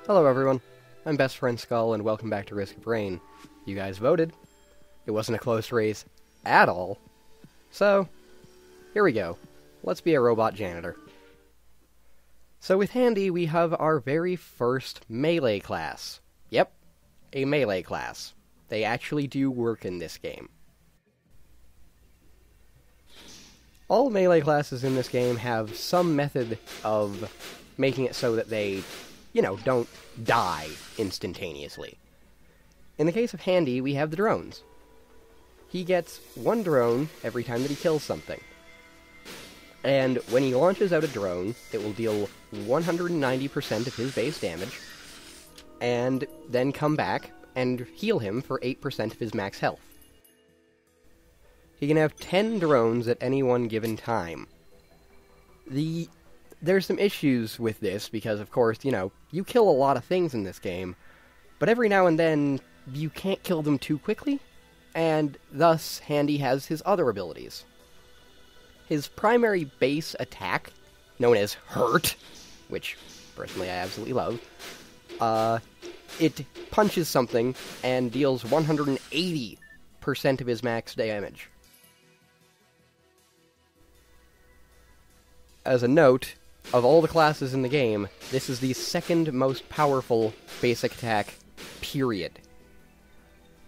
Hello everyone, I'm Best Friend Skull, and welcome back to Risk of Rain. You guys voted. It wasn't a close race at all. So, here we go. Let's be a robot janitor. So with Handy, we have our very first melee class. Yep, a melee class. They actually do work in this game. All melee classes in this game have some method of making it so that they don't die instantaneously. In the case of Handy, we have the drones. He gets one drone every time that he kills something. And when he launches out a drone, it will deal 190% of his base damage, and then come back and heal him for 8% of his max health. He can have 10 drones at any one given time. There's some issues with this, because of course, you kill a lot of things in this game, but every now and then, you can't kill them too quickly, and thus, Handy has his other abilities. His primary base attack, known as Hurt, which, personally, I absolutely love, it punches something and deals 180% of his max damage. As a note, of all the classes in the game, this is the second most powerful basic attack, period.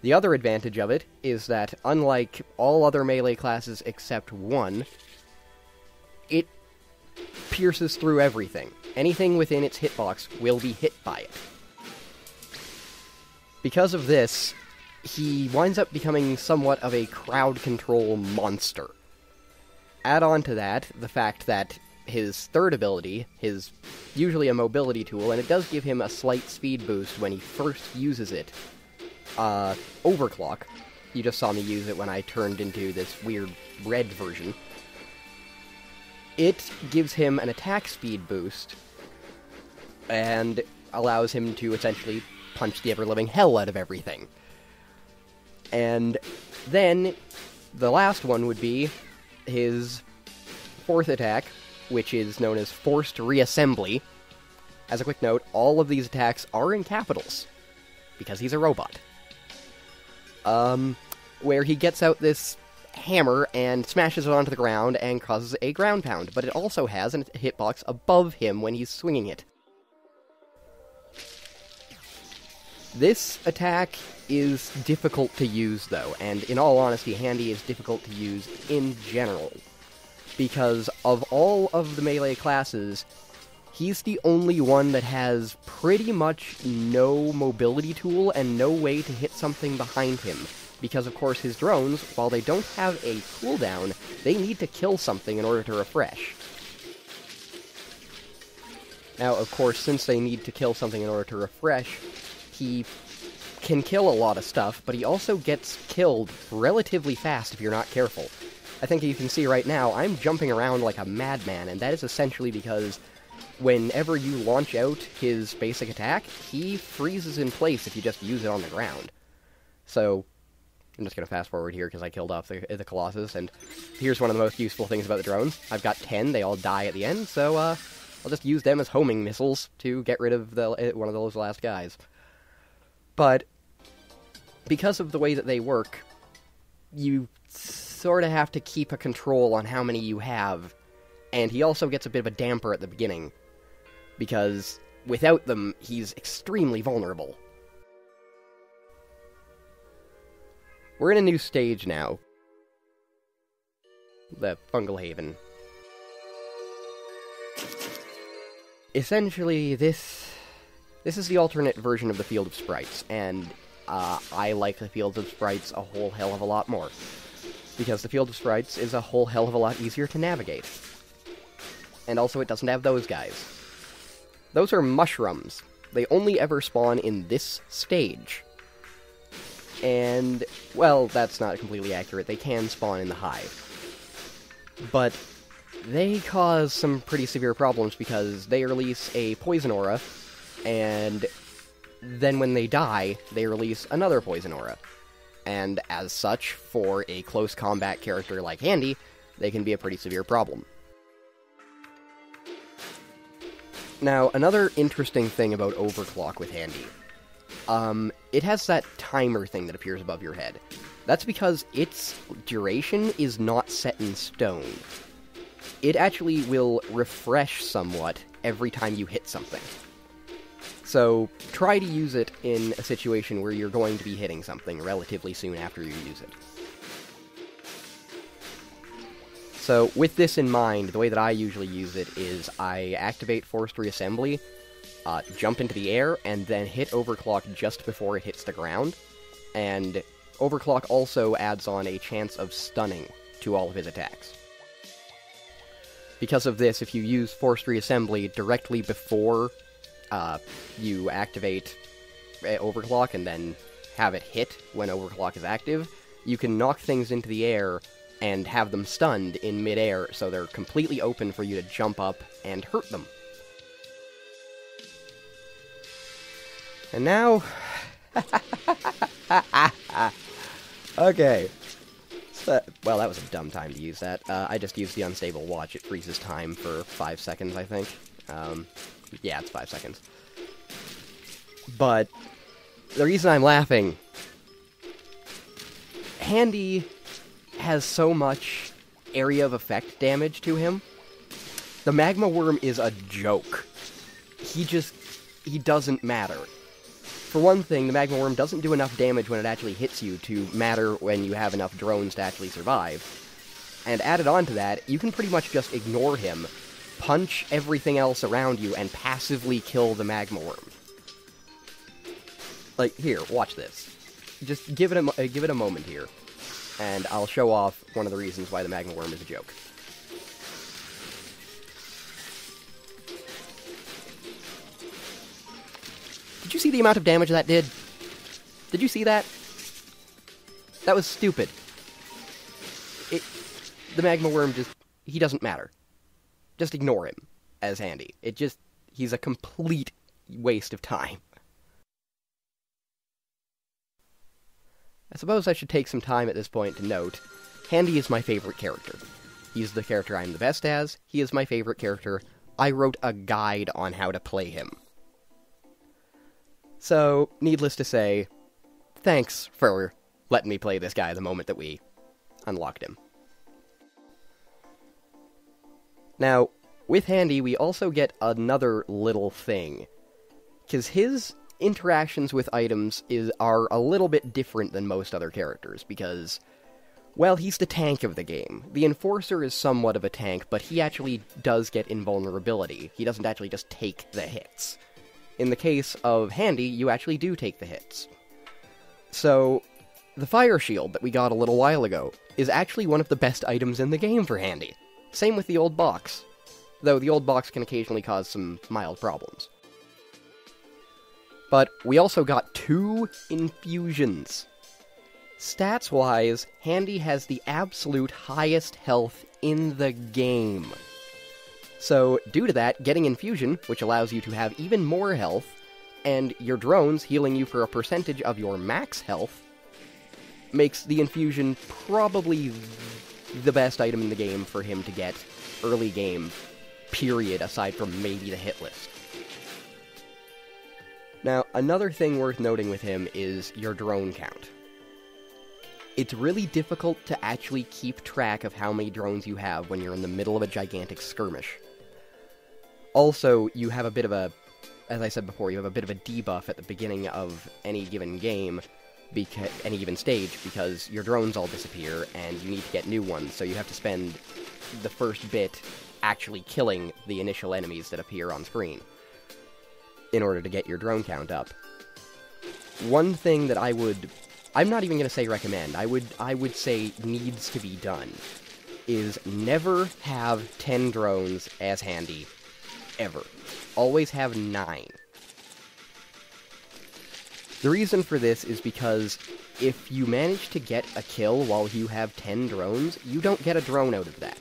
The other advantage of it is that, unlike all other melee classes except one, it pierces through everything. Anything within its hitbox will be hit by it. Because of this, he winds up becoming somewhat of a crowd control monster. Add on to that the fact that his third ability is usually a mobility tool, and it does give him a slight speed boost when he first uses it. Overclock. You just saw me use it when I turned into this weird red version. It gives him an attack speed boost, and allows him to essentially punch the ever-living hell out of everything. And then, the last one would be his fourth attack, which is known as Forced Reassembly. As a quick note, all of these attacks are in capitals, because he's a robot. Where he gets out this hammer and smashes it onto the ground and causes a ground pound, but it also has a hitbox above him when he's swinging it. This attack is difficult to use, though, and in all honesty, Handy is difficult to use in general. Because of all of the melee classes, he's the only one that has pretty much no mobility tool and no way to hit something behind him. Because, of course, his drones, while they don't have a cooldown, they need to kill something in order to refresh. Now, of course, since they need to kill something in order to refresh, he can kill a lot of stuff, but he also gets killed relatively fast if you're not careful. I think you can see right now, I'm jumping around like a madman, and that is essentially because whenever you launch out his basic attack, he freezes in place if you just use it on the ground. So, I'm just going to fast forward here because I killed off the Colossus, and here's one of the most useful things about the drones. I've got 10, they all die at the end, so I'll just use them as homing missiles to get rid of one of those last guys. But, because of the way that they work, you sort of have to keep a control on how many you have, and he also gets a bit of a damper at the beginning, because without them, he's extremely vulnerable. We're in a new stage now. The Fungal Haven. Essentially, this is the alternate version of the Field of Sprites, and I like the Field of Sprites a whole hell of a lot more. Because the Field of Sprites is a whole hell of a lot easier to navigate. And also it doesn't have those guys. Those are mushrooms. They only ever spawn in this stage. And, well, that's not completely accurate. They can spawn in the hive. But they cause some pretty severe problems because they release a poison aura, and then when they die, they release another poison aura. And as such, for a close combat character like Handy, they can be a pretty severe problem. Now, another interesting thing about Overclock with Handy. It has that timer thing that appears above your head. That's because its duration is not set in stone. It actually will refresh somewhat every time you hit something. So, try to use it in a situation where you're going to be hitting something relatively soon after you use it. So, with this in mind, the way that I usually use it is I activate forced reassembly, jump into the air, and then hit Overclock just before it hits the ground. And Overclock also adds on a chance of stunning to all of his attacks. Because of this, if you use forced reassembly directly before you activate Overclock and then have it hit when Overclock is active, you can knock things into the air and have them stunned in midair, so they're completely open for you to jump up and hurt them. And now... okay. Well, that was a dumb time to use that. I just used the unstable watch. It freezes time for 5 seconds, I think. Yeah, it's 5 seconds. But the reason I'm laughing... Handy has so much area of effect damage to him. The Magma Worm is a joke. He doesn't matter. For one thing, the Magma Worm doesn't do enough damage when it actually hits you to matter when you have enough drones to actually survive. And added on to that, you can pretty much just ignore him, punch everything else around you, and passively kill the Magma Worm. Like, here, watch this. Just give it a moment here, and I'll show off one of the reasons why the Magma Worm is a joke. Did you see the amount of damage that did? Did you see that? That was stupid. The Magma Worm he doesn't matter. Just ignore him as Handy. He's a complete waste of time. I suppose I should take some time at this point to note, Handy is my favorite character. He's the character I'm the best as, he is my favorite character, I wrote a guide on how to play him. So, needless to say, thanks for letting me play this guy the moment that we unlocked him. Now, with Handy, we also get another little thing, because his interactions with items are a little bit different than most other characters, because, well, he's the tank of the game. The Enforcer is somewhat of a tank, but he actually does get invulnerability. He doesn't actually just take the hits. In the case of Handy, you actually do take the hits. So, the Fire Shield that we got a little while ago is actually one of the best items in the game for Handy. Same with the old box, though the old box can occasionally cause some mild problems. But we also got 2 infusions. Stats-wise, Handy has the absolute highest health in the game. So, due to that, getting Infusion, which allows you to have even more health, and your drones healing you for a percentage of your max health, makes the Infusion probably the best item in the game for him to get early game, period, aside from maybe the hit list. Now, another thing worth noting with him is your drone count. It's really difficult to actually keep track of how many drones you have when you're in the middle of a gigantic skirmish. Also, you have a bit of a, as I said before, you have a bit of a debuff at the beginning of any given game, any given stage, because your drones all disappear, and you need to get new ones, so you have to spend the first bit actually killing the initial enemies that appear on screen in order to get your drone count up. One thing that I'm not even going to say recommend, I would say needs to be done, is never have 10 drones as Handy, ever. Always have 9. The reason for this is because if you manage to get a kill while you have 10 drones, you don't get a drone out of that.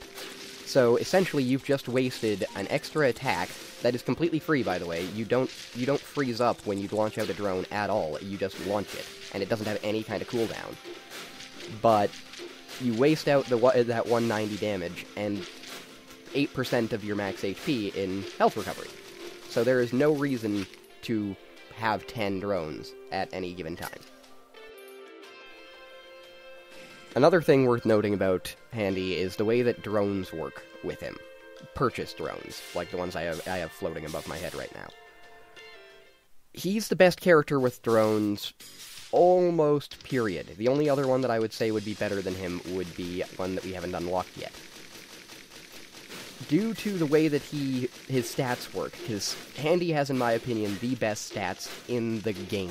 So essentially you've just wasted an extra attack that is completely free, by the way. You don't freeze up when you launch out a drone at all. You just launch it, and it doesn't have any kind of cooldown. But you waste out that 190 damage and 8% of your max HP in health recovery. so there is no reason to have 10 drones at any given time. Another thing worth noting about Handy is the way that drones work with him. Purchased drones, like the ones I have floating above my head right now. He's the best character with drones, almost, period. The only other one that I would say would be better than him would be one that we haven't unlocked yet. Due to the way that his stats work, because Handy has, in my opinion, the best stats in the game.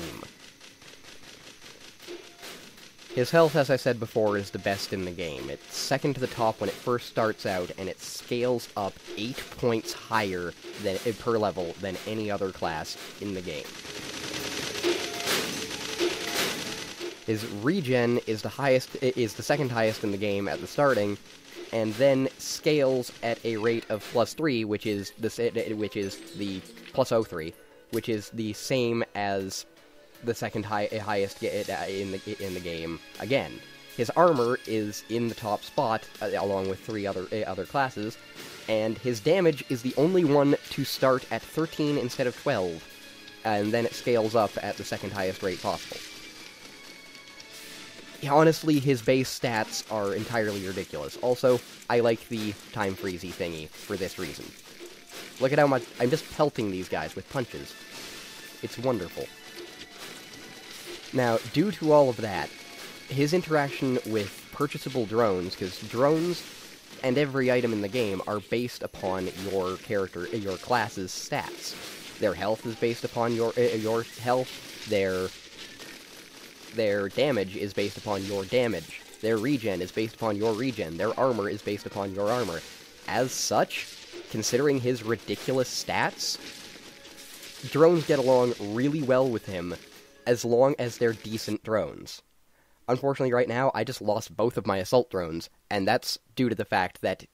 His health, as I said before, is the best in the game. It's second to the top when it first starts out, and it scales up 8 points higher per level than any other class in the game. His regen is the second highest in the game at the starting, and then scales at a rate of +3, which is the plus 03, which is the same as the second highest in the game again. His armor is in the top spot, along with 3 other classes, and his damage is the only one to start at 13 instead of 12, and then it scales up at the second highest rate possible. Honestly, his base stats are entirely ridiculous. Also, I like the time freezy thingy for this reason. Look at how much I'm just pelting these guys with punches. It's wonderful. Now, due to all of that, his interaction with purchasable drones, because drones and every item in the game are based upon your class's stats. Their health is based upon your health, their damage is based upon your damage, their regen is based upon your regen, their armor is based upon your armor. As such, considering his ridiculous stats, drones get along really well with him, as long as they're decent drones. Unfortunately, right now, I just lost both of my assault drones, and that's due to the fact that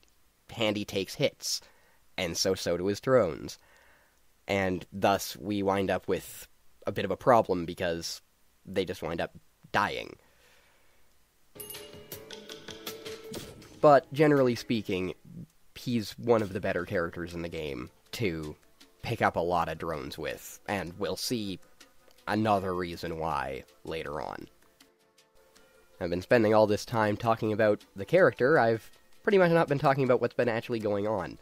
Handy takes hits, and so do his drones. And thus, we wind up with a bit of a problem, because they just wind up dying. But, generally speaking, he's one of the better characters in the game to pick up a lot of drones with, and we'll see another reason why later on. I've been spending all this time talking about the character. I've pretty much not been talking about what's been actually going on.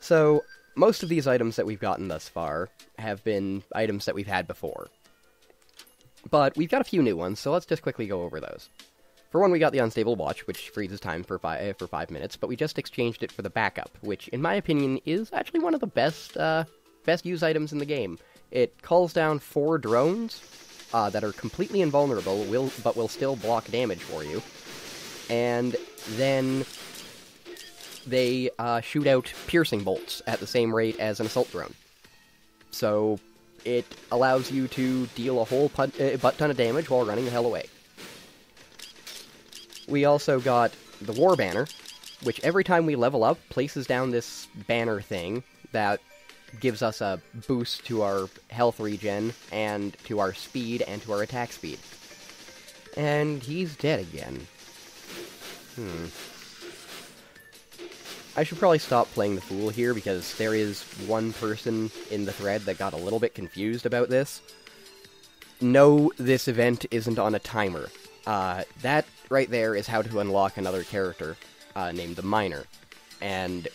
So, most of these items that we've gotten thus far have been items that we've had before. But we've got a few new ones, so let's just quickly go over those. For one, we got the Unstable Watch, which freezes time for 5 minutes, but we just exchanged it for the Backup, which, in my opinion, is actually one of the best use items in the game. It calls down 4 drones that are completely invulnerable, but will still block damage for you. And then they shoot out piercing bolts at the same rate as an assault drone. So it allows you to deal a whole butt ton of damage while running the hell away. We also got the War Banner, which every time we level up, places down this banner thing that gives us a boost to our health regen, and to our speed, and to our attack speed. And he's dead again. I should probably stop playing the fool here, because there is one person in the thread that got a little bit confused about this. No, this event isn't on a timer. That right there is how to unlock another character, named the Miner. And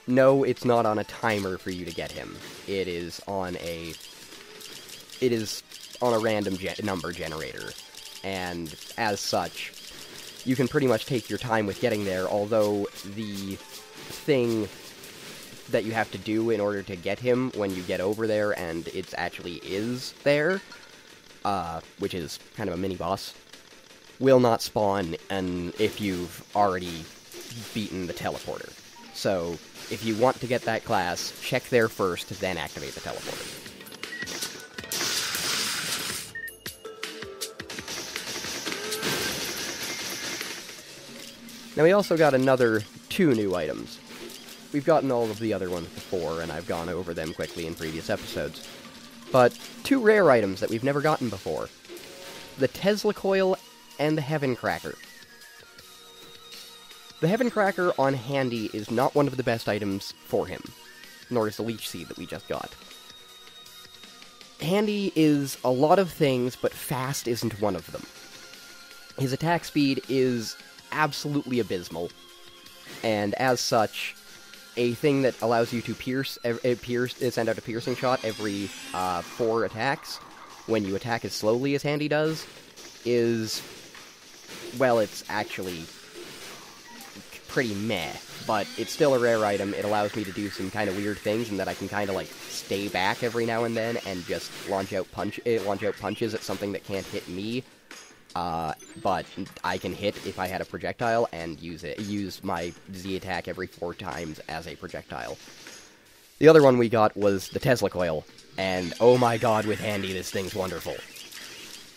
no, it's not on a timer for you to get him. It is on a random number generator. And as such, you can pretty much take your time with getting there, although the thing that you have to do in order to get him when you get over there, and it actually is there, which is kind of a mini-boss, will not spawn if you've already beaten the teleporter. So, if you want to get that class, check there first, then activate the teleporter. Now we also got another 2 new items. We've gotten all of the other ones before, and I've gone over them quickly in previous episodes. But 2 rare items that we've never gotten before. The Tesla Coil and the Heaven Cracker. The Heaven Cracker on Handy is not one of the best items for him. nor is the Leech Seed that we just got. Handy is a lot of things, but fast isn't one of them. His attack speed is absolutely abysmal, and as such, a thing that allows you to send out a piercing shot every 4 attacks, when you attack as slowly as Handy does, is, well, it's actually pretty meh, but it's still a rare item. It allows me to do some kind of weird things, and that I can kind of, like, stay back every now and then and just launch out punches at something that can't hit me. But I can hit if I had a projectile and use my Z attack every 4 times as a projectile. The other one we got was the Tesla Coil, and oh my god, with Handy, this thing's wonderful.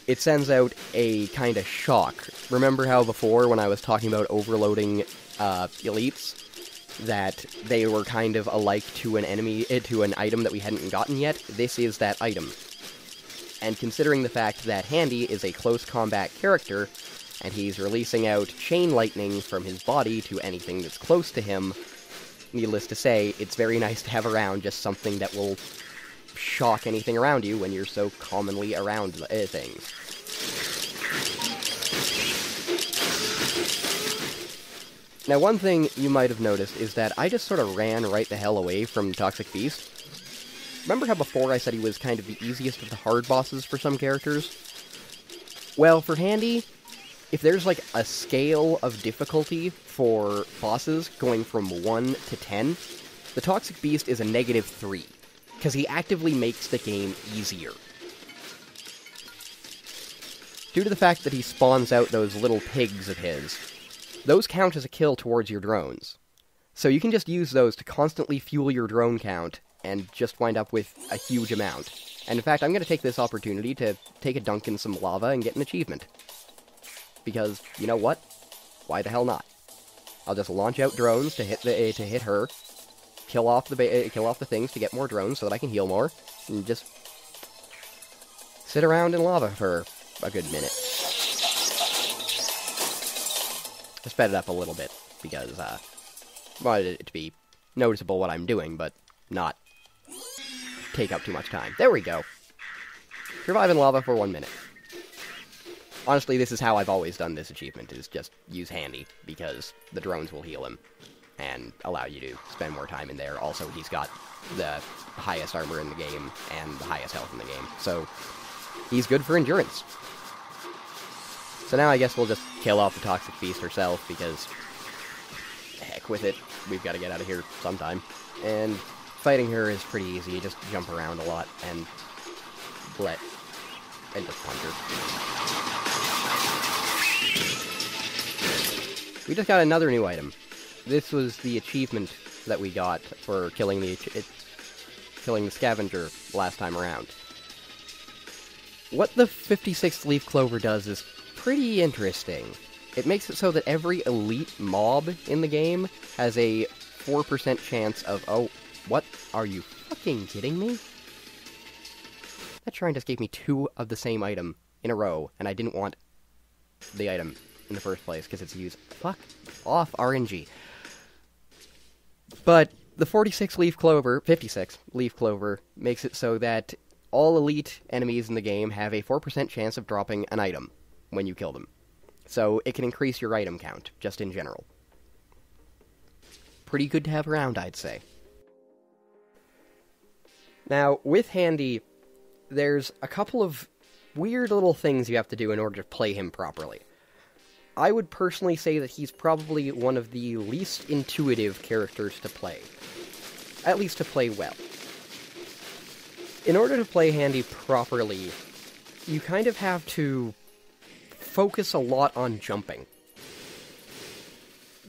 It sends out a kind of shock. Remember how before, when I was talking about overloading elites, that they were kind of alike to an item that we hadn't gotten yet? This is that item. And considering the fact that Handy is a close combat character, and he's releasing out chain lightning from his body to anything that's close to him, needless to say, it's very nice to have around just something that will shock anything around you when you're so commonly around things. Now, one thing you might have noticed is that I just sort of ran right the hell away from Toxic Beast. Remember how before I said he was kind of the easiest of the hard bosses for some characters? Well, for Handy, if there's like a scale of difficulty for bosses going from 1 to 10, the Toxic Beast is a -3, because he actively makes the game easier. Due to the fact that he spawns out those little pigs of his, those count as a kill towards your drones. So you can just use those to constantly fuel your drone count, and just wind up with a huge amount. And in fact, I'm going to take this opportunity to take a dunk in some lava and get an achievement. Because, you know what? Why the hell not? I'll just launch out drones to hit her, kill off the things to get more drones so that I can heal more, and just sit around in lava for a good minute. I sped it up a little bit, because I wanted it to be noticeable what I'm doing, but not take up too much time. There we go. Survive in lava for 1 minute. Honestly, this is how I've always done this achievement, is just use Handy, because the drones will heal him, and allow you to spend more time in there. Also, he's got the highest armor in the game, and the highest health in the game, so he's good for endurance. So now I guess we'll just kill off the Toxic Beast herself, because heck with it, we've got to get out of here sometime. And fighting her is pretty easy. You just jump around a lot and just punch her. We just got another new item. This was the achievement that we got for killing the scavenger last time around. What the 56th Leaf Clover does is pretty interesting. It makes it so that every elite mob in the game has a 4% chance of... Oh, what? Are you fucking kidding me? That shrine just gave me 2 of the same item in a row, and I didn't want the item in the first place, because it's used... Fuck off, RNG. But the 56 Leaf Clover makes it so that all elite enemies in the game have a 4% chance of dropping an item when you kill them. So it can increase your item count, just in general. Pretty good to have around, I'd say. Now, with Handy, there's a couple of weird little things you have to do in order to play him properly. I would personally say that he's probably one of the least intuitive characters to play. At least to play well. In order to play Handy properly, you kind of have to focus a lot on jumping.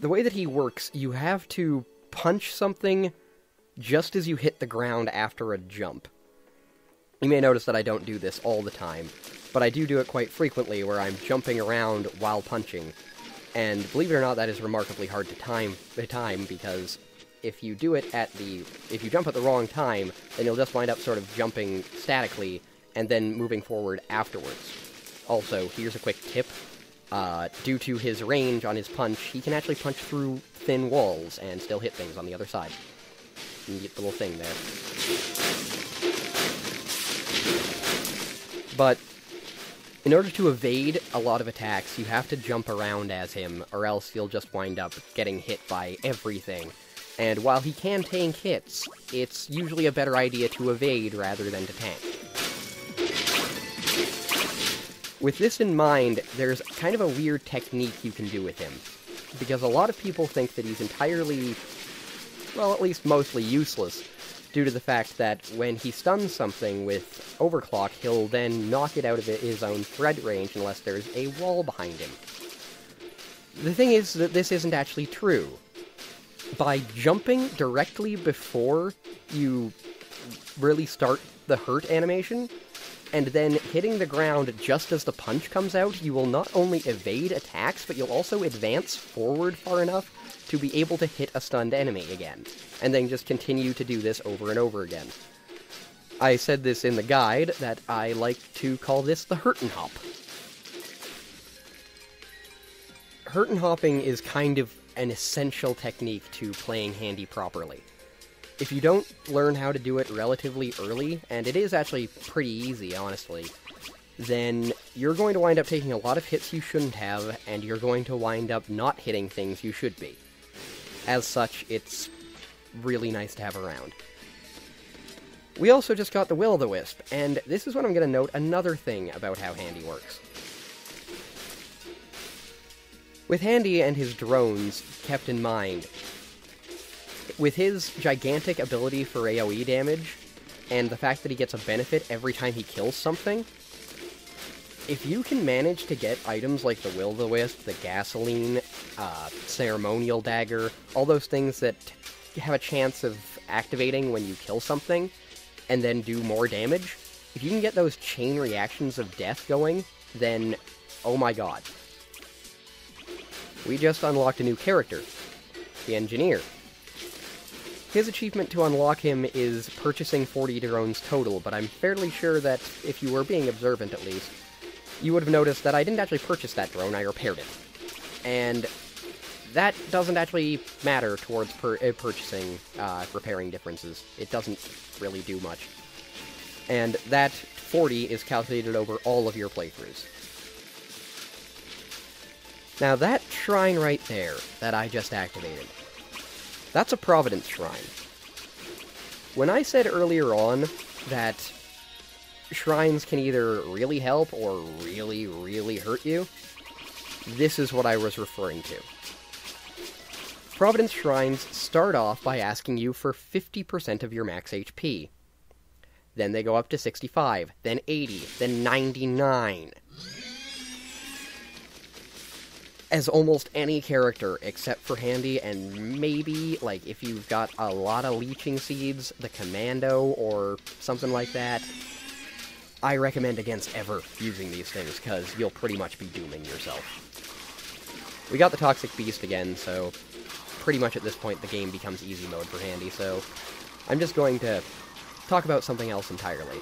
The way that he works, you have to punch something just as you hit the ground after a jump. You may notice that I don't do this all the time, but I do it quite frequently where I'm jumping around while punching. And believe it or not, that is remarkably hard to time because if you jump at the wrong time, then you'll just wind up sort of jumping statically and then moving forward afterwards. Also, here's a quick tip. Due to his range on his punch, he can actually punch through thin walls and still hit things on the other side. neat little thing there. But in order to evade a lot of attacks, you have to jump around as him, or else you'll just wind up getting hit by everything. And while he can tank hits, it's usually a better idea to evade rather than to tank. With this in mind, there's kind of a weird technique you can do with him, because a lot of people think that he's entirely, well, at least mostly useless, due to the fact that when he stuns something with Overclock, he'll then knock it out of his own threat range unless there's a wall behind him. The thing is that this isn't actually true. By jumping directly before you really start the hurt animation, and then hitting the ground just as the punch comes out, you will not only evade attacks, but you'll also advance forward far enough to be able to hit a stunned enemy again, and then just continue to do this over and over again. I said this in the guide, that I like to call this the hurtin' hop. Hurtin' hopping is kind of an essential technique to playing Handy properly. If you don't learn how to do it relatively early, and it is actually pretty easy, honestly, then you're going to wind up taking a lot of hits you shouldn't have, and you're going to wind up not hitting things you should be. As such, it's really nice to have around. We also just got the Will-o'-the-Wisp, and this is when I'm going to note another thing about how Handy works. With Handy and his drones kept in mind, with his gigantic ability for AoE damage, and the fact that he gets a benefit every time he kills something, if you can manage to get items like the Will-o'-the-Wisp, the Gasoline, Ceremonial Dagger, all those things that have a chance of activating when you kill something, and then do more damage, if you can get those chain reactions of death going, then, oh my god. We just unlocked a new character, the Engineer. His achievement to unlock him is purchasing 40 drones total, but I'm fairly sure that, if you were being observant at least, you would have noticed that I didn't actually purchase that drone, I repaired it. And that doesn't actually matter towards purchasing, repairing differences. It doesn't really do much. And that 40 is calculated over all of your playthroughs. Now that shrine right there, that I just activated, that's a Providence Shrine. When I said earlier on that shrines can either really help or really, really hurt you, this is what I was referring to. Providence Shrines start off by asking you for 50% of your max HP. Then they go up to 65, then 80, then 99. As almost any character, except for Handy, and maybe, like, if you've got a lot of leeching seeds, the Commando, or something like that, I recommend against ever using these things, because you'll pretty much be dooming yourself. We got the Toxic Beast again, so pretty much at this point the game becomes easy mode for Handy, so I'm just going to talk about something else entirely.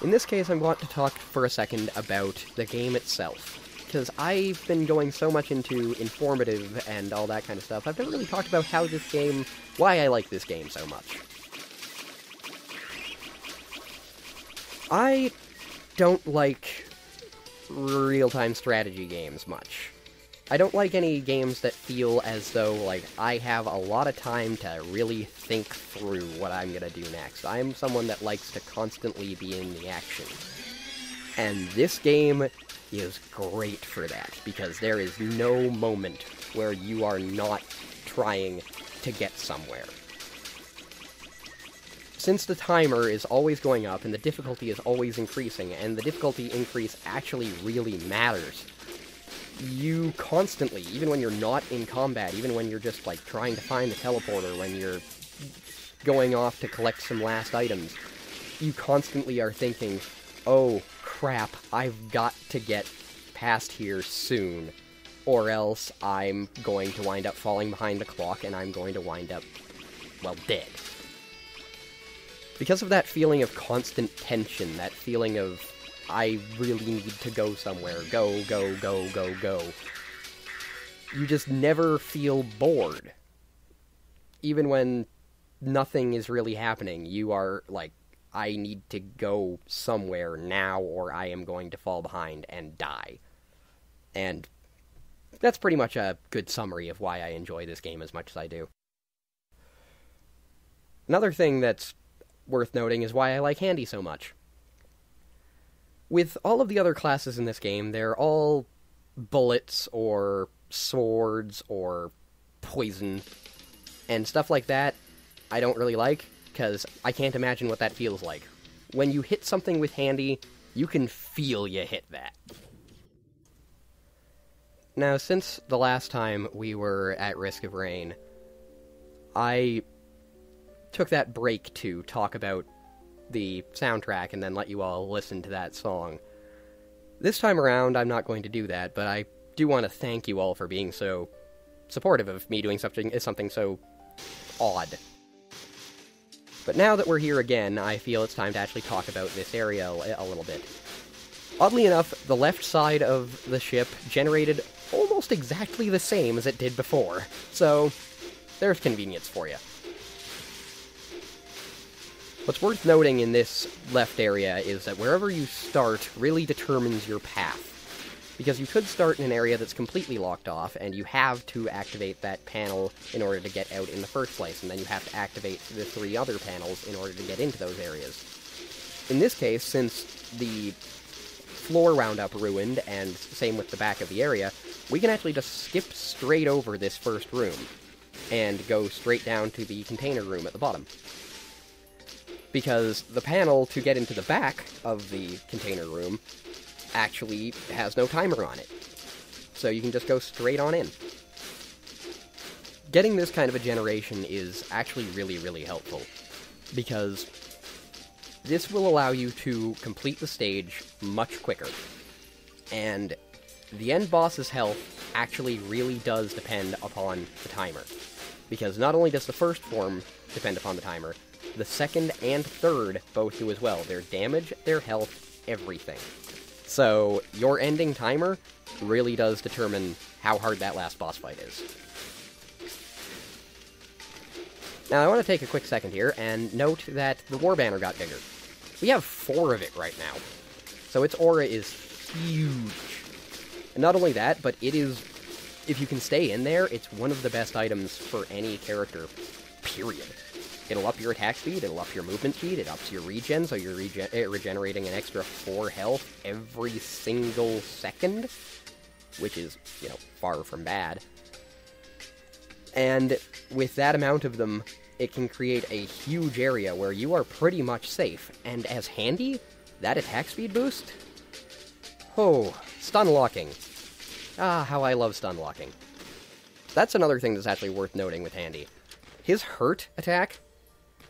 In this case, I want to talk for a second about the game itself. Because I've been going so much into informative and all that kind of stuff, I've never really talked about how this game, why I like this game so much. I don't like real-time strategy games much. I don't like any games that feel as though, like, I have a lot of time to really think through what I'm gonna do next. I'm someone that likes to constantly be in the action. And this game is great for that, because there is no moment where you are not trying to get somewhere. Since the timer is always going up, and the difficulty is always increasing, and the difficulty increase actually really matters, you constantly, even when you're not in combat, even when you're just, like, trying to find the teleporter, when you're going off to collect some last items, you constantly are thinking, oh, crap, I've got to get past here soon, or else I'm going to wind up falling behind the clock, and I'm going to wind up, well, dead. Because of that feeling of constant tension, that feeling of, I really need to go somewhere, go, go, go, go, go, you just never feel bored. Even when nothing is really happening. You are like, I need to go somewhere now or I am going to fall behind and die. And that's pretty much a good summary of why I enjoy this game as much as I do. Another thing that's worth noting is why I like Handy so much. With all of the other classes in this game, they're all bullets or swords or poison and stuff like that. I don't really like, because I can't imagine what that feels like. When you hit something with Handy, you can feel you hit that. Now, since the last time we were at Risk of Rain, I took that break to talk about the soundtrack and then let you all listen to that song. This time around, I'm not going to do that, but I do want to thank you all for being so supportive of me doing something so odd. But now that we're here again, I feel it's time to actually talk about this area a little bit. Oddly enough, the left side of the ship generated almost exactly the same as it did before, so there's convenience for you. What's worth noting in this left area is that wherever you start really determines your path. Because you could start in an area that's completely locked off, and you have to activate that panel in order to get out in the first place, and then you have to activate the 3 other panels in order to get into those areas. In this case, since the floor wound up ruined, and same with the back of the area, we can actually just skip straight over this first room, and go straight down to the container room at the bottom. Because the panel to get into the back of the container room actually has no timer on it. So you can just go straight on in. Getting this kind of a generation is actually really, really helpful, because this will allow you to complete the stage much quicker. And the end boss's health actually really does depend upon the timer. Because not only does the first form depend upon the timer, the second and third both do as well. Their damage, their health, everything. So, your ending timer really does determine how hard that last boss fight is. Now, I want to take a quick second here and note that the war banner got bigger. We have 4 of it right now. So its aura is huge. And not only that, but it is, if you can stay in there, it's one of the best items for any character, period. It'll up your attack speed, it'll up your movement speed, it ups your regen, so you're regenerating an extra 4 health every single second, which is, far from bad. And with that amount of them, it can create a huge area where you are pretty much safe. And as Handy, that attack speed boost? Oh, stun locking. Ah, how I love stun locking. That's another thing that's actually worth noting with Handy. His hurt attack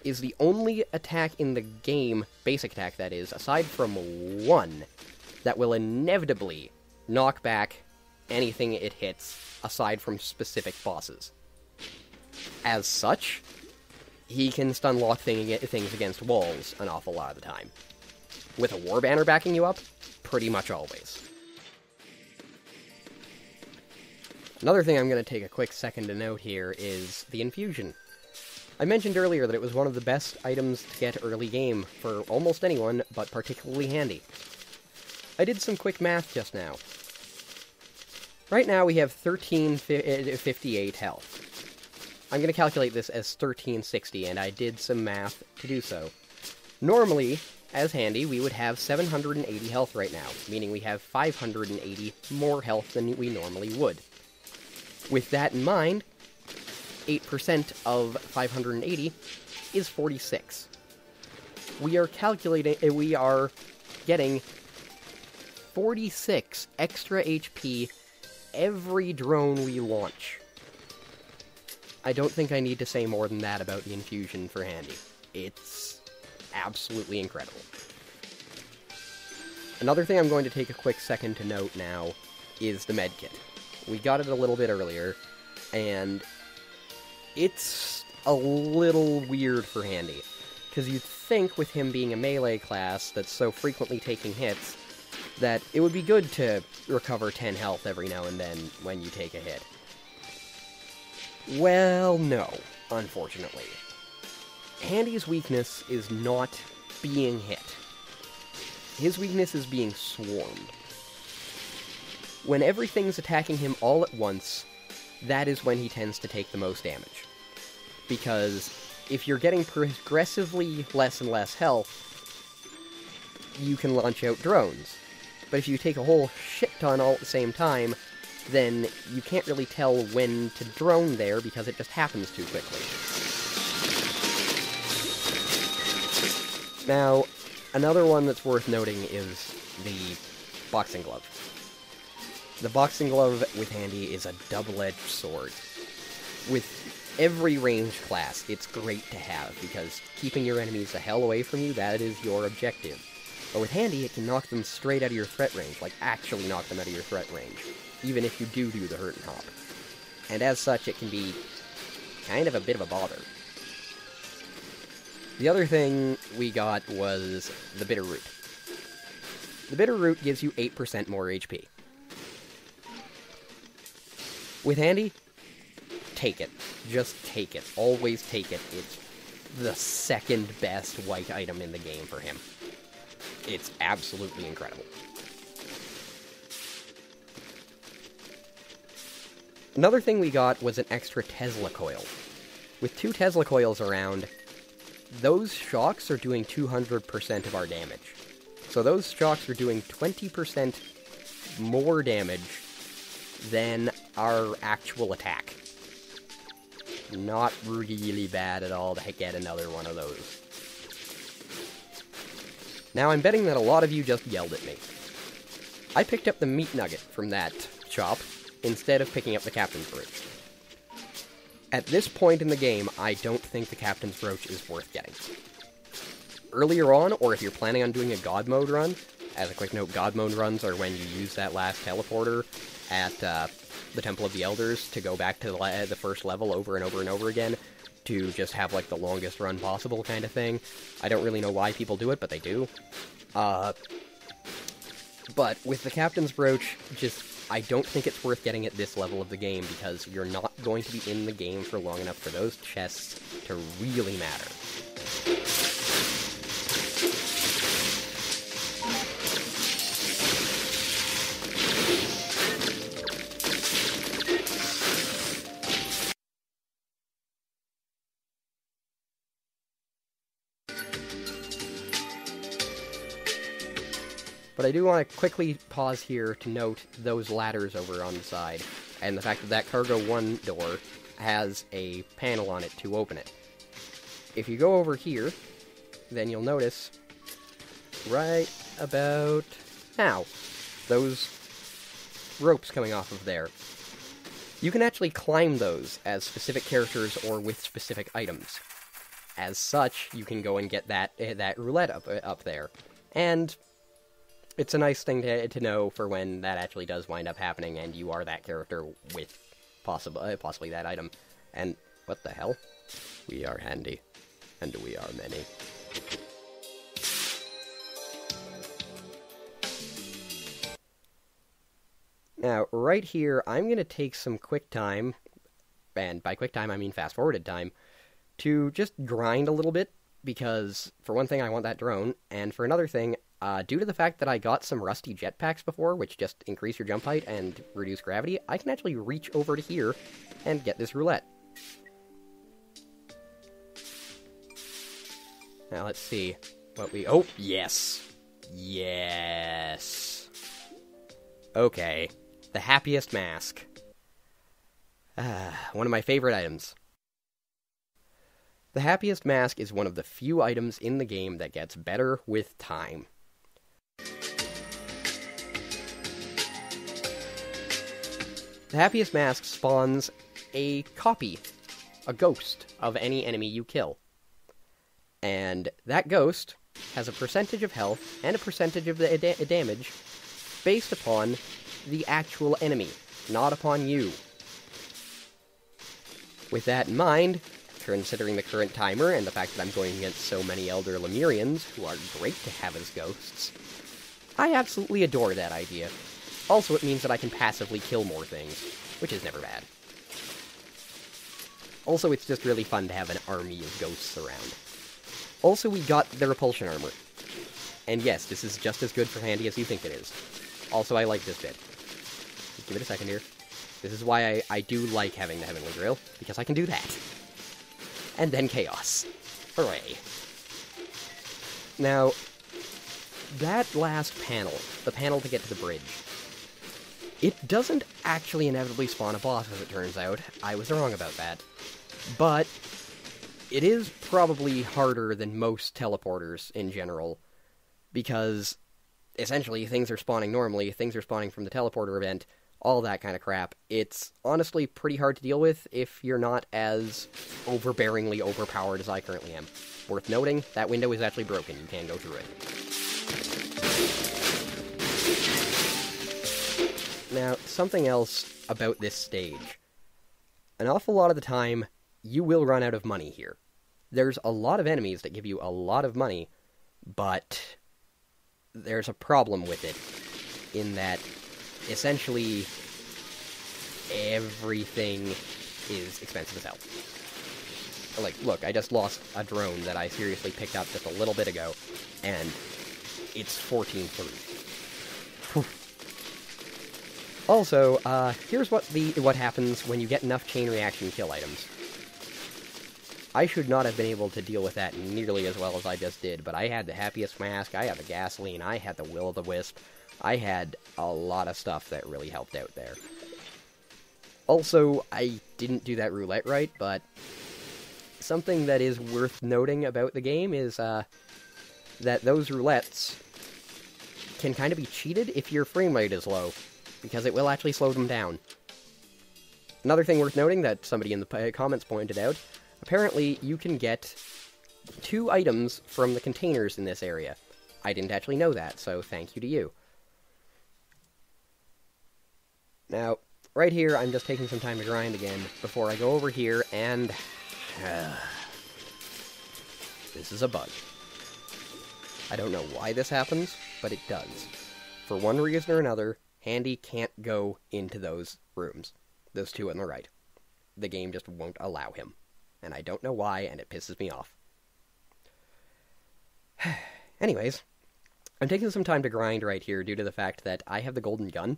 is the only attack in the game, basic attack that is, aside from 1, that will inevitably knock back anything it hits, aside from specific bosses. As such, he can stun lock things against walls an awful lot of the time. With a war banner backing you up, pretty much always. Another thing I'm going to take a quick second to note here is the infusion. I mentioned earlier that it was one of the best items to get early game for almost anyone, but particularly Handy. I did some quick math just now. Right now we have 1358 health. I'm going to calculate this as 1360, and I did some math to do so. Normally, as Handy, we would have 780 health right now, meaning we have 580 more health than we normally would. With that in mind, 8% of 580 is 46. We are getting 46 extra HP every drone we launch. I don't think I need to say more than that about the infusion for Handy. It's absolutely incredible. Another thing I'm going to take a quick second to note now is the medkit. We got it a little bit earlier, and it's a little weird for Handy, because you'd think with him being a melee class that's so frequently taking hits, that it would be good to recover 10 health every now and then when you take a hit. Well, no, unfortunately. Handy's weakness is not being hit. His weakness is being swarmed. When everything's attacking him all at once, that is when he tends to take the most damage. Because if you're getting progressively less and less health, you can launch out drones. But if you take a whole shit ton all at the same time, then you can't really tell when to drone there because it just happens too quickly. Now, another one that's worth noting is the boxing glove. The boxing glove with Handy is a double-edged sword. With every ranged class, it's great to have, because keeping your enemies the hell away from you, that is your objective. But with Handy, it can knock them straight out of your threat range, like actually knock them out of your threat range, even if you do the hurt and hop. And as such, it can be kind of a bit of a bother. The other thing we got was the Bitter Root. The Bitter Root gives you 8% more HP. With Handy, take it. Just take it. Always take it. It's the second best white item in the game for him. It's absolutely incredible. Another thing we got was an extra Tesla coil. With 2 Tesla coils around, those shocks are doing 200% of our damage. So those shocks are doing 20% more damage than our actual attack. Not really bad at all to get another one of those. Now, I'm betting that a lot of you just yelled at me. I picked up the meat nugget from that shop instead of picking up the Captain's Brooch. At this point in the game, I don't think the Captain's Brooch is worth getting. Earlier on, or if you're planning on doing a God Mode run, as a quick note, God Mode runs are when you use that last teleporter at the Temple of the Elders to go back to the first level over and over and over again, to just have, like, the longest run possible kind of thing. I don't really know why people do it, but they do. But with the Captain's Brooch, I don't think it's worth getting at this level of the game, because you're not going to be in the game for long enough for those chests to really matter. But I do want to quickly pause here to note those ladders over on the side, and the fact that that Cargo 1 door has a panel on it to open it. If you go over here, then you'll notice, right about now, those ropes coming off of there. You can actually climb those as specific characters or with specific items. As such, you can go and get that roulette up there. And it's a nice thing to know for when that actually does wind up happening, and you are that character with possibly that item. And what the hell? We are Handy, and we are many. Now, right here, I'm going to take some quick time, and by quick time I mean fast-forwarded time, to just grind a little bit, because, for one thing, I want that drone, and for another thing, due to the fact that I got some rusty jetpacks before, which just increase your jump height and reduce gravity, I can actually reach over to here and get this roulette. Now, let's see what we... Oh, yes! Yes! Okay. The happiest mask. One of my favorite items. The happiest mask is one of the few items in the game that gets better with time. The happiest mask spawns a copy, a ghost, of any enemy you kill. And that ghost has a percentage of health and a percentage of the damage based upon the actual enemy, not upon you. With that in mind, considering the current timer and the fact that I'm going against so many Elder Lemurians, who are great to have as ghosts, I absolutely adore that idea. Also, it means that I can passively kill more things, which is never bad. Also, it's just really fun to have an army of ghosts around. Also, we got the repulsion armor. And yes, this is just as good for Handy as you think it is. Also, I like this bit. Just give it a second here. This is why I do like having the Heavenly Drill, because I can do that. And then Chaos. Hooray. Now, that last panel, the panel to get to the bridge, it doesn't actually inevitably spawn a boss, as it turns out. I was wrong about that. But it is probably harder than most teleporters in general, because essentially things are spawning normally, things are spawning from the teleporter event, all that kind of crap. It's honestly pretty hard to deal with if you're not as overbearingly overpowered as I currently am. Worth noting, that window is actually broken. You can go through it. Now, something else about this stage. An awful lot of the time, you will run out of money here. There's a lot of enemies that give you a lot of money, but there's a problem with it, in that essentially everything is expensive as hell. Like, look, I just lost a drone that I seriously picked up just a little bit ago, and it's 14.3. Also, here's what happens when you get enough chain reaction kill items. I should not have been able to deal with that nearly as well as I just did, but I had the Happiest Mask, I had the Gasoline, I had the Will-o'-the-Wisp, I had a lot of stuff that really helped out there. Also, I didn't do that roulette right, but something that is worth noting about the game is that those roulettes can kind of be cheated if your frame rate is low, because it will actually slow them down. Another thing worth noting that somebody in the comments pointed out, apparently you can get 2 items from the containers in this area. I didn't actually know that, so thank you to you. Now, right here, I'm just taking some time to grind again before I go over here and... this is a bug. I don't know why this happens, but it does. For one reason or another, Handy can't go into those rooms. Those 2 on the right. The game just won't allow him. And I don't know why, and it pisses me off. Anyways, I'm taking some time to grind right here due to the fact that I have the golden gun,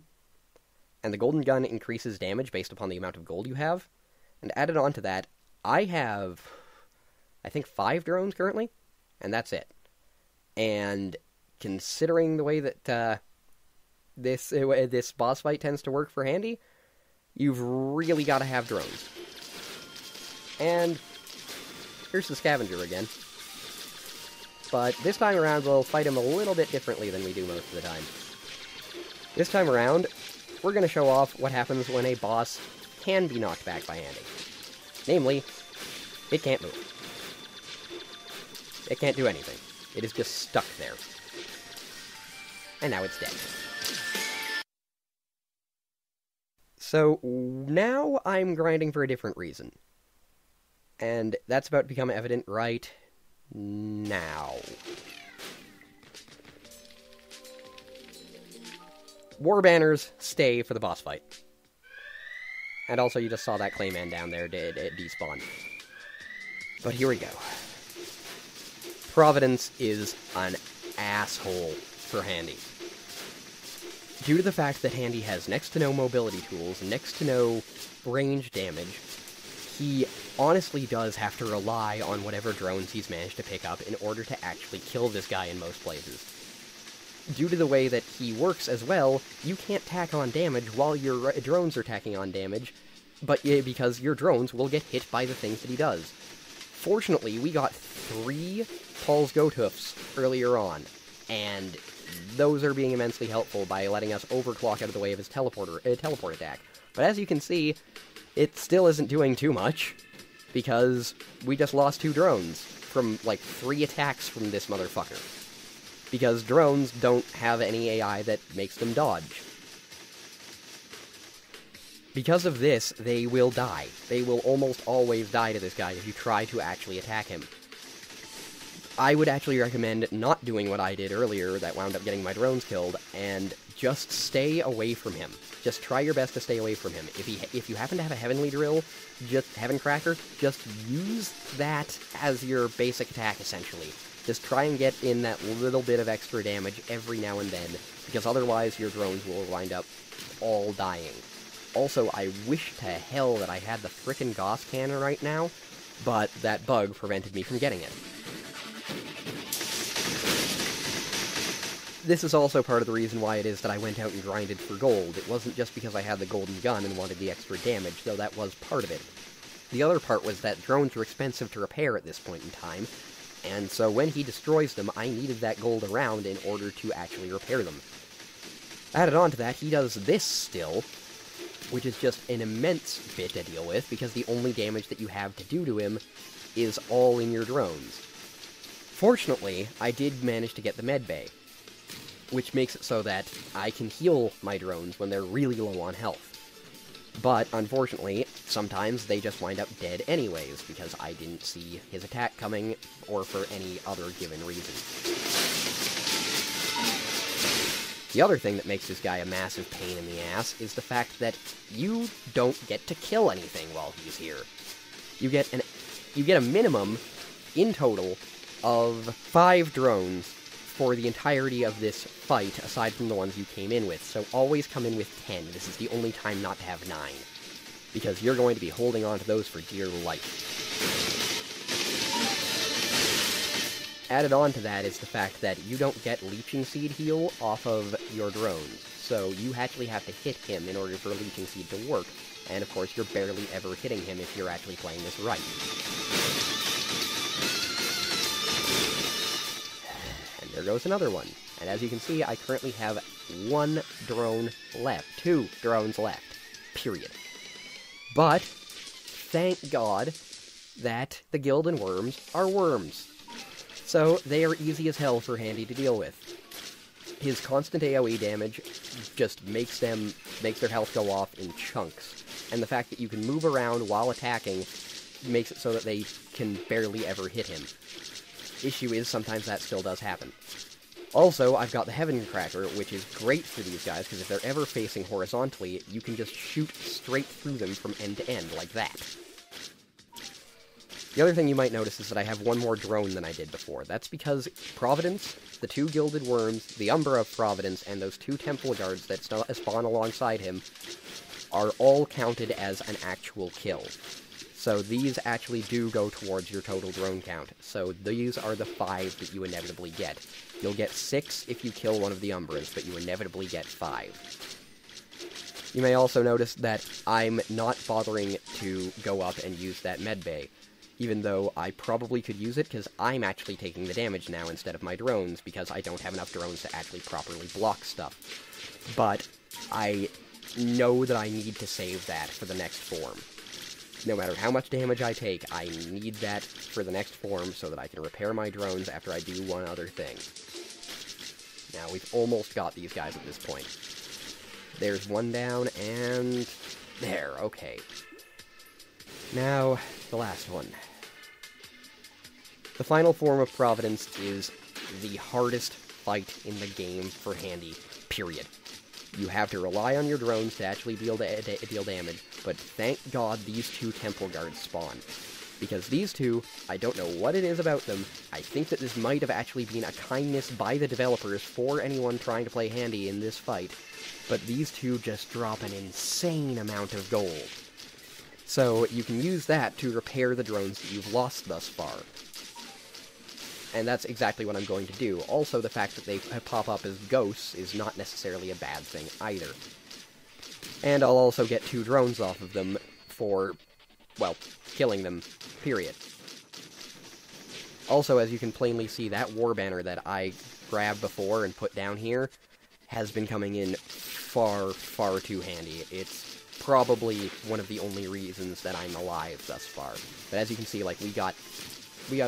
and the golden gun increases damage based upon the amount of gold you have, and added on to that, I have, I think, 5 drones currently, and that's it. And considering the way that this boss fight tends to work for Handy, you've really got to have drones. And here's the scavenger again. But this time around, we'll fight him a little bit differently than we do most of the time. This time around, we're going to show off what happens when a boss can be knocked back by Handy. Namely, it can't move. It can't do anything. It is just stuck there. And now it's dead. So, now I'm grinding for a different reason. And that's about to become evident right now. War banners stay for the boss fight. And also, you just saw that Clayman down there despawn. But here we go. Providence is an asshole for Handy. Due to the fact that Handy has next to no mobility tools, next to no range damage, he honestly does have to rely on whatever drones he's managed to pick up in order to actually kill this guy in most places. Due to the way that he works as well, you can't tack on damage while your drones are tacking on damage, but because your drones will get hit by the things that he does. Fortunately, we got 3 Paul's Goat Hoofs earlier on, and those are being immensely helpful by letting us overclock out of the way of his teleport attack. But as you can see, it still isn't doing too much, because we just lost 2 drones from, like, 3 attacks from this motherfucker. Because drones don't have any AI that makes them dodge. Because of this, they will die. They will almost always die to this guy if you try to actually attack him. I would actually recommend not doing what I did earlier that wound up getting my drones killed, and just stay away from him. Just try your best to stay away from him. If you happen to have a Heavenly Drill, Heaven Cracker, just use that as your basic attack, essentially. Just try and get in that little bit of extra damage every now and then, because otherwise your drones will wind up all dying. Also, I wish to hell that I had the frickin' Gauss Cannon right now, but that bug prevented me from getting it. This is also part of the reason why it is that I went out and grinded for gold. It wasn't just because I had the golden gun and wanted the extra damage, though that was part of it. The other part was that drones were expensive to repair at this point in time, and so when he destroys them, I needed that gold around in order to actually repair them. Added on to that, he does this still, which is just an immense bit to deal with, because the only damage that you have to do to him is all in your drones. Fortunately, I did manage to get the medbay, which makes it so that I can heal my drones when they're really low on health. But, unfortunately, sometimes they just wind up dead anyways, because I didn't see his attack coming, or for any other given reason. The other thing that makes this guy a massive pain in the ass is the fact that you don't get to kill anything while he's here. You get a minimum, in total, of 5 drones for the entirety of this fight, aside from the ones you came in with. So always come in with 10. This is the only time not to have 9. Because you're going to be holding on to those for dear life. Added on to that is the fact that you don't get Leeching Seed heal off of your drones. So you actually have to hit him in order for Leeching Seed to work. And of course, you're barely ever hitting him if you're actually playing this right. There goes another one. And as you can see, I currently have 1 drone left. 2 drones left. Period. But, thank God that the Gilded Worms are worms. So, they are easy as hell for Handy to deal with. His constant AoE damage just makes their health go off in chunks. And the fact that you can move around while attacking makes it so that they can barely ever hit him. Issue is, sometimes that still does happen. Also, I've got the Heaven Cracker, which is great for these guys, because if they're ever facing horizontally, you can just shoot straight through them from end to end, like that. The other thing you might notice is that I have 1 more drone than I did before. That's because Providence, the 2 Gilded Worms, the Umbra of Providence, and those 2 Temple Guards that spawn alongside him are all counted as an actual kill. So these actually do go towards your total drone count. So these are the 5 that you inevitably get. You'll get 6 if you kill one of the Umbras, but you inevitably get 5. You may also notice that I'm not bothering to go up and use that medbay, even though I probably could use it, because I'm actually taking the damage now instead of my drones, because I don't have enough drones to actually properly block stuff. But I know that I need to save that for the next form. No matter how much damage I take, I need that for the next form so that I can repair my drones after I do one other thing. Now, we've almost got these guys at this point. There's 1 down, and there, okay. Now, the last one. The final form of Providence is the hardest fight in the game for Handy, period. You have to rely on your drones to actually deal damage, but thank God these 2 Temple Guards spawn. Because these 2, I don't know what it is about them, I think that this might have actually been a kindness by the developers for anyone trying to play Handy in this fight, but these 2 just drop an insane amount of gold. So you can use that to repair the drones that you've lost thus far. And that's exactly what I'm going to do. Also, the fact that they pop up as ghosts is not necessarily a bad thing either. And I'll also get 2 drones off of them for, well, killing them, period. Also, as you can plainly see, that war banner that I grabbed before and put down here has been coming in far, far too handy. It's probably one of the only reasons that I'm alive thus far. But as you can see, like, we got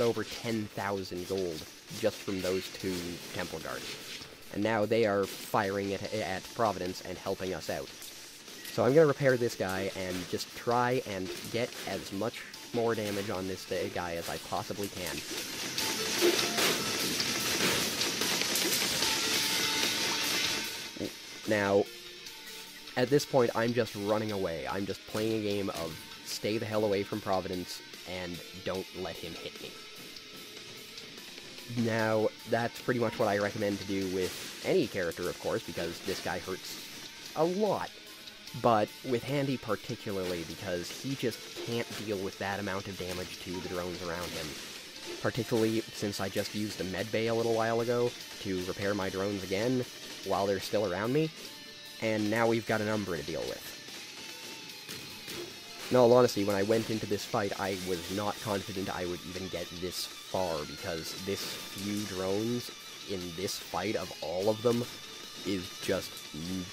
over 10,000 gold just from those 2 Temple Guards. And now they are firing at Providence and helping us out. So I'm going to repair this guy and just try and get as much more damage on this guy as I possibly can. Now, at this point, I'm just running away. I'm just playing a game of stay the hell away from Providence and don't let him hit me. Now, that's pretty much what I recommend to do with any character, of course, because this guy hurts a lot. But with Handy particularly, because he just can't deal with that amount of damage to the drones around him. Particularly since I just used the medbay a little while ago to repair my drones again while they're still around me, and now we've got an Umbra to deal with. In all honesty, when I went into this fight, I was not confident I would even get this far, because this few drones in this fight of all of them is just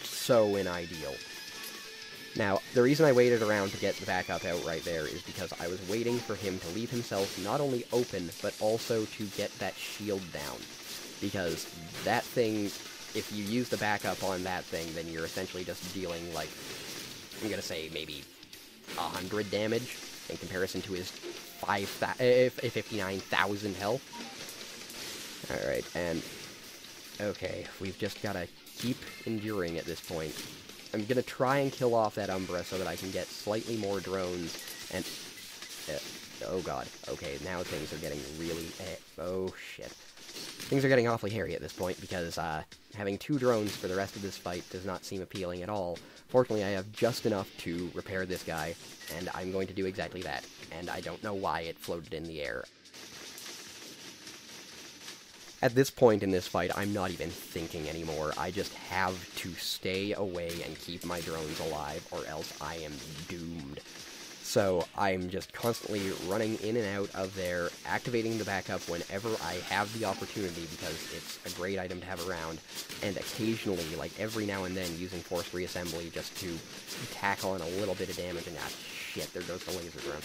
so unideal. Now, the reason I waited around to get the backup out right there is because I was waiting for him to leave himself not only open, but also to get that shield down. Because that thing, if you use the backup on that thing, then you're essentially just dealing, like, I'm gonna say maybe 100 damage in comparison to his 59,000 health. Alright, and okay, we've just gotta keep enduring at this point. I'm gonna try and kill off that Umbra so that I can get slightly more drones, and... oh god, okay, now things are getting really... oh shit. Things are getting awfully hairy at this point, because having 2 drones for the rest of this fight does not seem appealing at all. Fortunately, I have just enough to repair this guy, and I'm going to do exactly that, and I don't know why it floated in the air. At this point in this fight, I'm not even thinking anymore. I just have to stay away and keep my drones alive, or else I am doomed. So I'm just constantly running in and out of there, activating the backup whenever I have the opportunity, because it's a great item to have around, and occasionally, like every now and then, using forced reassembly just to tack on a little bit of damage, and shit, there goes the laser drone.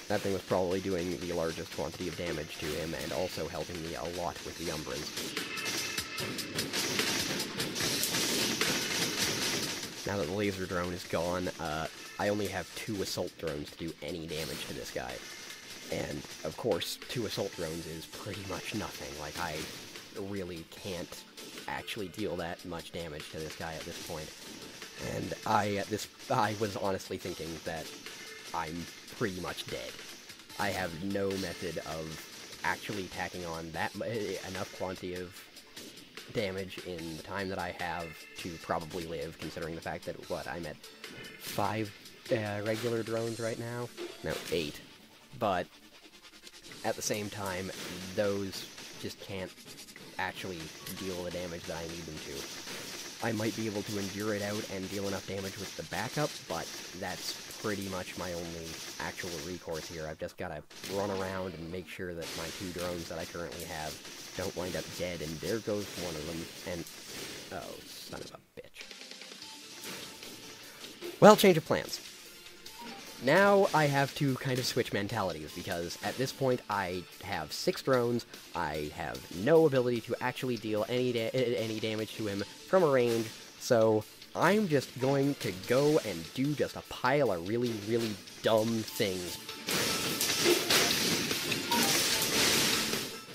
That thing was probably doing the largest quantity of damage to him, and also helping me a lot with the Umbras. Now that the laser drone is gone, I only have 2 assault drones to do any damage to this guy. And, of course, 2 assault drones is pretty much nothing. Like, I really can't actually deal that much damage to this guy at this point. And I was honestly thinking that I'm pretty much dead. I have no method of actually tacking on that enough quantity of damage in the time that I have to probably live, considering the fact that, I'm at 5 regular drones right now? No, 8. But at the same time, those just can't actually deal the damage that I need them to. I might be able to endure it out and deal enough damage with the backup, but that's pretty much my only actual recourse here. I've just got to run around and make sure that my 2 drones that I currently have don't wind up dead, and there goes one of them, and... oh, son of a bitch. Well, change of plans. Now I have to kind of switch mentalities, because at this point I have 6 drones, I have no ability to actually deal any damage to him from a range, so I'm just going to go and do just a pile of really, really dumb things.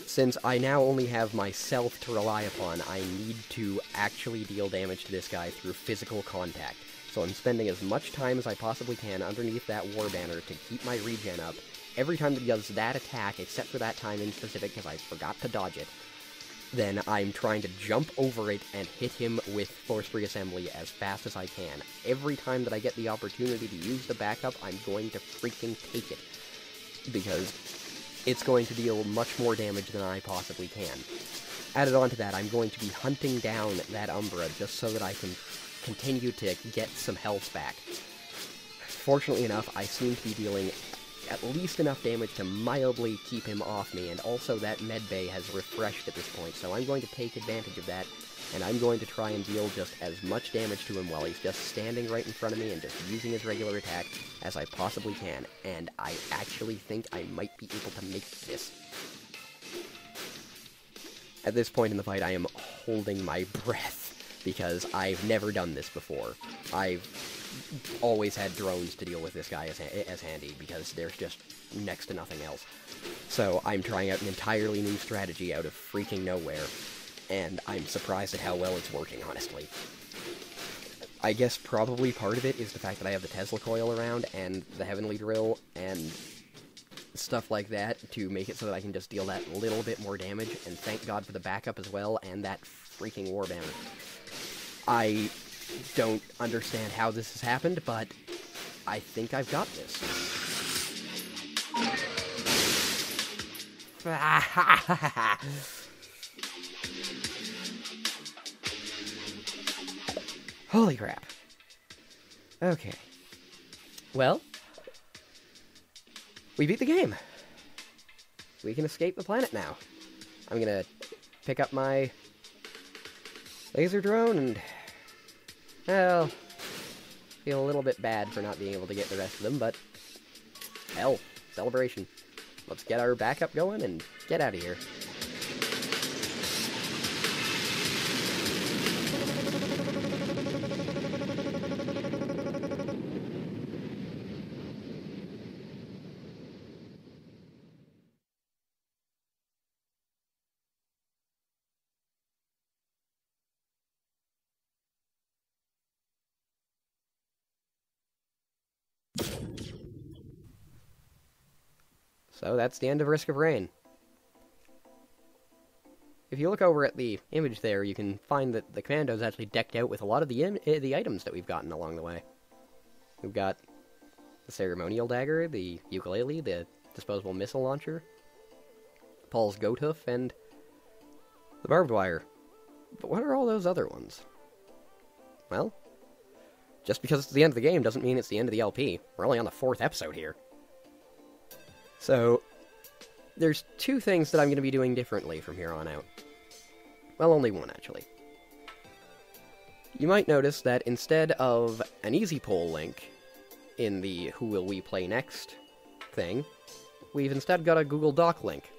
Since I now only have myself to rely upon, I need to actually deal damage to this guy through physical contact. So I'm spending as much time as I possibly can underneath that war banner to keep my regen up. Every time that he does that attack, except for that time in specific because I forgot to dodge it, then I'm trying to jump over it and hit him with forced reassembly as fast as I can. Every time that I get the opportunity to use the backup, I'm going to freaking take it, because it's going to deal much more damage than I possibly can. Added on to that, I'm going to be hunting down that Umbra just so that I can continue to get some health back. Fortunately enough, I seem to be dealing at least enough damage to mildly keep him off me, and also that medbay has refreshed at this point, so I'm going to take advantage of that, and I'm going to try and deal just as much damage to him while he's just standing right in front of me and just using his regular attack as I possibly can, and I actually think I might be able to make this. At this point in the fight, I am holding my breath, because I've never done this before. I've always had drones to deal with this guy as Handy, because there's just next to nothing else. So I'm trying out an entirely new strategy out of freaking nowhere, and I'm surprised at how well it's working, honestly. I guess probably part of it is the fact that I have the Tesla coil around, and the Heavenly Drill, and stuff like that, to make it so that I can just deal that little bit more damage, and thank God for the backup as well, and that freaking Warband. I don't understand how this has happened, but I think I've got this. Holy crap. Okay. Well, we beat the game. We can escape the planet now. I'm gonna pick up my laser drone and, well, feel a little bit bad for not being able to get the rest of them, but hell, celebration. Let's get our backup going and get out of here. So that's the end of Risk of Rain. If you look over at the image there, you can find that the commando's actually decked out with a lot of the items that we've gotten along the way. We've got the ceremonial dagger, the ukulele, the disposable missile launcher, Paul's goat hoof, and the barbed wire. But what are all those other ones? Well, just because it's the end of the game doesn't mean it's the end of the LP. We're only on the 4th episode here. So, there's 2 things that I'm going to be doing differently from here on out. Well, only one, actually. You might notice that instead of an easy poll link in the Who Will We Play Next thing, we've instead got a Google Doc link.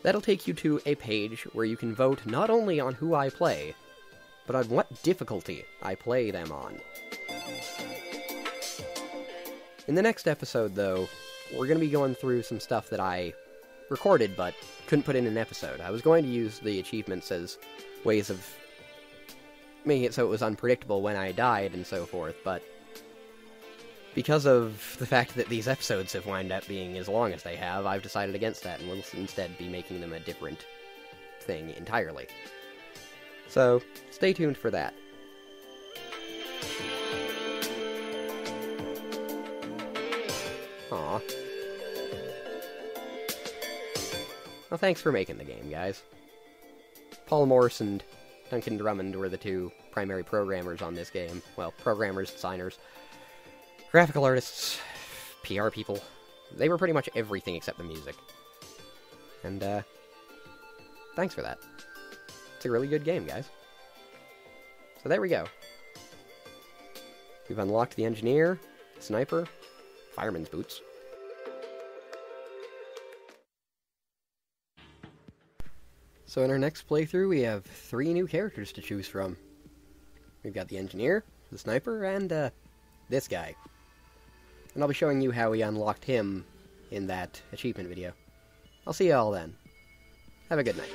That'll take you to a page where you can vote not only on who I play, but on what difficulty I play them on. In the next episode, though, we're going to be going through some stuff that I recorded but couldn't put in an episode. I was going to use the achievements as ways of making it so it was unpredictable when I died and so forth, but because of the fact that these episodes have wound up being as long as they have, I've decided against that and will instead be making them a different thing entirely. So, stay tuned for that. Aw. Well, thanks for making the game, guys. Paul Morse and Duncan Drummond were the 2 primary programmers on this game. Well, programmers, designers, graphical artists, PR people. They were pretty much everything except the music. And, thanks for that. It's a really good game, guys. So there we go. We've unlocked the engineer, sniper, fireman's boots. So in our next playthrough, we have 3 new characters to choose from. We've got the engineer, the sniper, and, this guy. And I'll be showing you how we unlocked him in that achievement video. I'll see you all then. Have a good night.